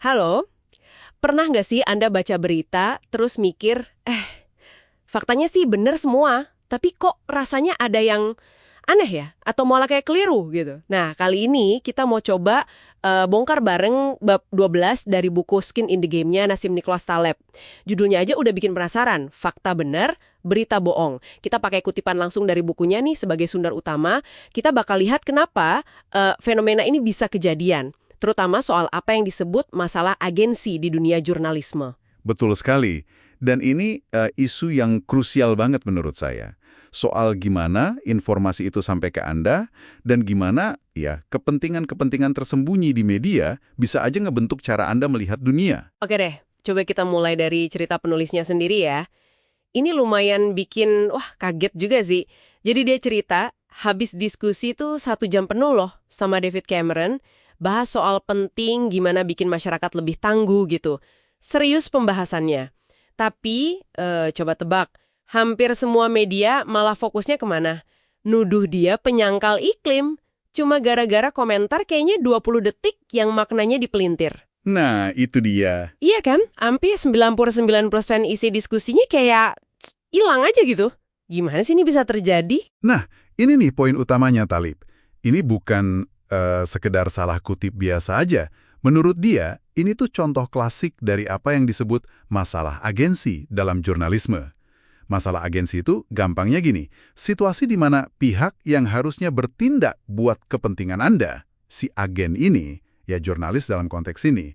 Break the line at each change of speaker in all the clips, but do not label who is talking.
Halo, pernah nggak sih Anda baca berita, terus mikir, faktanya sih bener semua, tapi kok rasanya ada yang aneh ya? Atau malah kayak keliru gitu. Nah, kali ini kita mau coba bongkar bareng bab 12 dari buku Skin in the Game-nya Nassim Nicholas Taleb. Judulnya aja udah bikin penasaran, fakta bener, berita bohong. Kita pakai kutipan langsung dari bukunya nih sebagai sumber utama. Kita bakal lihat kenapa fenomena ini bisa kejadian. Terutama soal apa yang disebut masalah agensi di dunia jurnalisme.
Betul sekali. Dan ini isu yang krusial banget menurut saya. Soal gimana informasi itu sampai ke Anda, dan gimana ya kepentingan-kepentingan tersembunyi di media bisa aja ngebentuk cara Anda melihat dunia.
Oke deh, coba kita mulai dari cerita penulisnya sendiri ya. Ini lumayan bikin, wah kaget juga sih. Jadi dia cerita, habis diskusi tuh 1 jam penuh loh sama David Cameron, bahas soal penting gimana bikin masyarakat lebih tangguh gitu. Serius pembahasannya. Tapi, coba tebak, hampir semua media malah fokusnya kemana? Nuduh dia penyangkal iklim. Cuma gara-gara komentar kayaknya 20 detik yang maknanya dipelintir.
Nah, itu dia.
Iya kan? Hampir 99% isi diskusinya kayak hilang aja gitu. Gimana sih ini bisa terjadi?
Nah, ini nih poin utamanya, Talib. Ini bukan sekedar salah kutip biasa aja. Menurut dia, ini tuh contoh klasik dari apa yang disebut masalah agensi dalam jurnalisme. Masalah agensi itu gampangnya gini, situasi di mana pihak yang harusnya bertindak buat kepentingan Anda, si agen ini, ya jurnalis dalam konteks ini,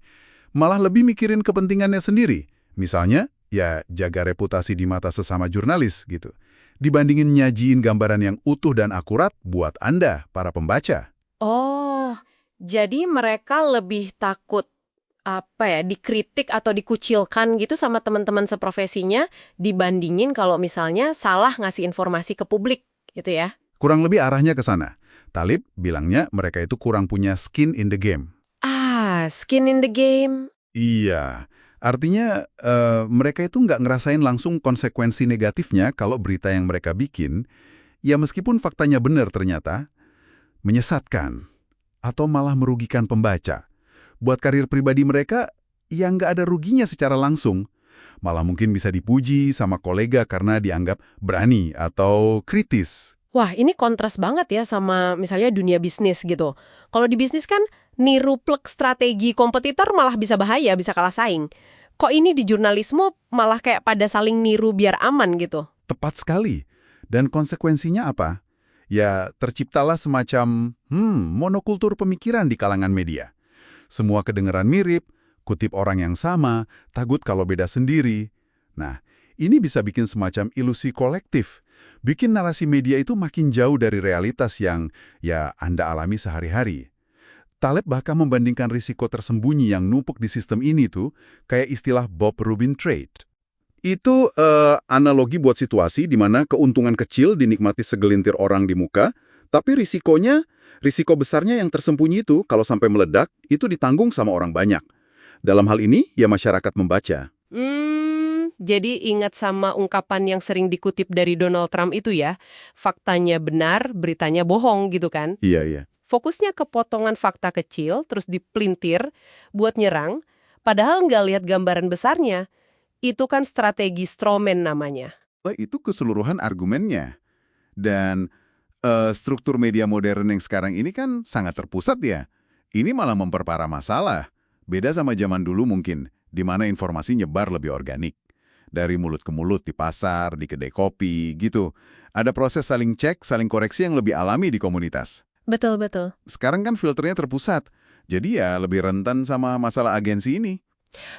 malah lebih mikirin kepentingannya sendiri. Misalnya, ya jaga reputasi di mata sesama jurnalis gitu. Dibandingin nyajiin gambaran yang utuh dan akurat buat Anda, para pembaca.
Oh, jadi mereka lebih takut dikritik atau dikucilkan gitu sama teman-teman seprofesinya dibandingin kalau misalnya salah ngasih informasi ke publik gitu ya.
Kurang lebih arahnya ke sana. Talib bilangnya mereka itu kurang punya skin in the game.
Skin in the game.
Iya, artinya mereka itu nggak ngerasain langsung konsekuensi negatifnya kalau berita yang mereka bikin, ya meskipun faktanya benar ternyata, menyesatkan atau malah merugikan pembaca. Buat karir pribadi mereka, ya nggak ada ruginya secara langsung. Malah mungkin bisa dipuji sama kolega karena dianggap berani atau kritis.
Wah, ini kontras banget ya sama misalnya dunia bisnis gitu. Kalau di bisnis kan niru plek strategi kompetitor malah bisa bahaya, bisa kalah saing. Kok ini di jurnalisme malah kayak pada saling niru biar aman gitu?
Tepat sekali. Dan konsekuensinya apa? Ya, terciptalah semacam monokultur pemikiran di kalangan media. Semua kedengaran mirip, kutip orang yang sama, takut kalau beda sendiri. Nah, ini bisa bikin semacam ilusi kolektif. Bikin narasi media itu makin jauh dari realitas yang ya Anda alami sehari-hari. Taleb bahkan membandingkan risiko tersembunyi yang numpuk di sistem ini tuh kayak istilah Bob Rubin Trade. Itu analogi buat situasi di mana keuntungan kecil dinikmati segelintir orang di muka, tapi risiko besarnya yang tersembunyi itu kalau sampai meledak, itu ditanggung sama orang banyak. Dalam hal ini, ya masyarakat membaca.
Jadi ingat sama ungkapan yang sering dikutip dari Donald Trump itu ya, faktanya benar, beritanya bohong gitu kan.
Iya, iya.
Fokusnya ke potongan fakta kecil, terus dipelintir buat nyerang, padahal nggak lihat gambaran besarnya. Itu kan strategi strawman namanya.
Itu keseluruhan argumennya. Dan struktur media modern yang sekarang ini kan sangat terpusat ya. Ini malah memperparah masalah. Beda sama zaman dulu mungkin, di mana informasi nyebar lebih organik. Dari mulut ke mulut di pasar, di kedai kopi, gitu. Ada proses saling cek, saling koreksi yang lebih alami di komunitas.
Betul-betul.
Sekarang kan filternya terpusat. Jadi ya lebih rentan sama masalah agensi ini.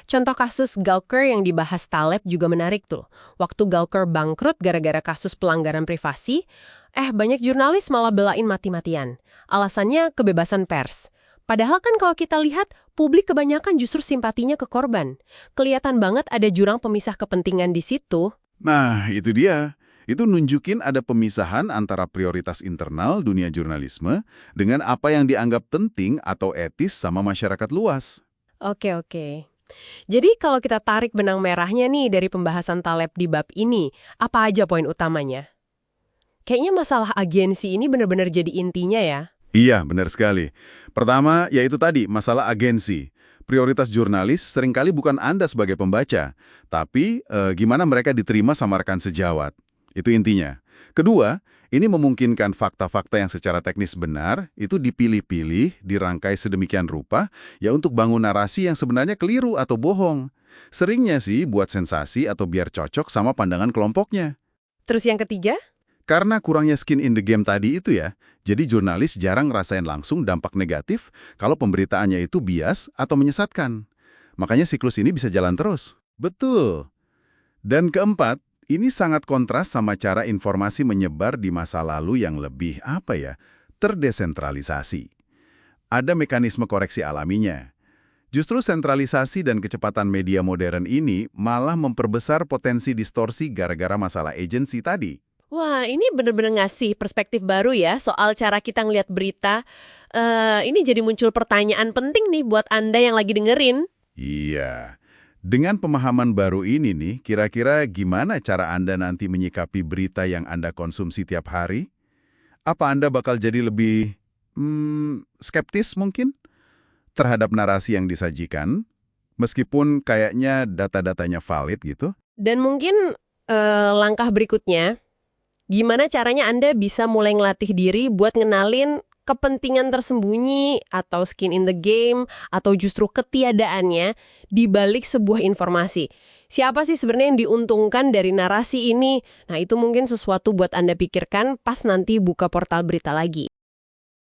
Contoh kasus Gawker yang dibahas Taleb juga menarik tuh. Waktu Gawker bangkrut gara-gara kasus pelanggaran privasi, banyak jurnalis malah belain mati-matian. Alasannya kebebasan pers. Padahal kan kalau kita lihat, publik kebanyakan justru simpatinya ke korban. Kelihatan banget ada jurang pemisah kepentingan di situ.
Nah, itu dia. Itu nunjukin ada pemisahan antara prioritas internal dunia jurnalisme dengan apa yang dianggap penting atau etis sama masyarakat luas.
Oke. Jadi kalau kita tarik benang merahnya nih dari pembahasan Taleb di bab ini, apa aja poin utamanya? Kayaknya masalah agensi ini benar-benar jadi intinya ya.
Iya, benar sekali. Pertama, yaitu tadi, masalah agensi. Prioritas jurnalis seringkali bukan Anda sebagai pembaca, tapi gimana mereka diterima sama rekan sejawat. Itu intinya. Kedua, ini memungkinkan fakta-fakta yang secara teknis benar itu dipilih-pilih, dirangkai sedemikian rupa, ya untuk bangun narasi yang sebenarnya keliru atau bohong. Seringnya sih buat sensasi atau biar cocok sama pandangan kelompoknya.
Terus yang ketiga?
Karena kurangnya skin in the game tadi itu ya, jadi jurnalis jarang ngerasain langsung dampak negatif kalau pemberitaannya itu bias atau menyesatkan. Makanya siklus ini bisa jalan terus. Betul. Dan keempat, ini sangat kontras sama cara informasi menyebar di masa lalu yang lebih, terdesentralisasi. Ada mekanisme koreksi alaminya. Justru sentralisasi dan kecepatan media modern ini malah memperbesar potensi distorsi gara-gara masalah agensi tadi.
Wah, ini bener-bener ngasih perspektif baru ya soal cara kita ngelihat berita. Ini jadi muncul pertanyaan penting nih buat Anda yang lagi dengerin.
Iya. Dengan pemahaman baru ini nih, kira-kira gimana cara Anda nanti menyikapi berita yang Anda konsumsi tiap hari? Apa Anda bakal jadi lebih skeptis mungkin terhadap narasi yang disajikan, meskipun kayaknya data-datanya valid gitu?
Dan mungkin langkah berikutnya, gimana caranya Anda bisa mulai ngelatih diri buat ngenalin kepentingan tersembunyi atau skin in the game atau justru ketiadaannya di balik sebuah informasi. Siapa sih sebenarnya yang diuntungkan dari narasi ini? Nah, itu mungkin sesuatu buat Anda pikirkan pas nanti buka portal berita lagi.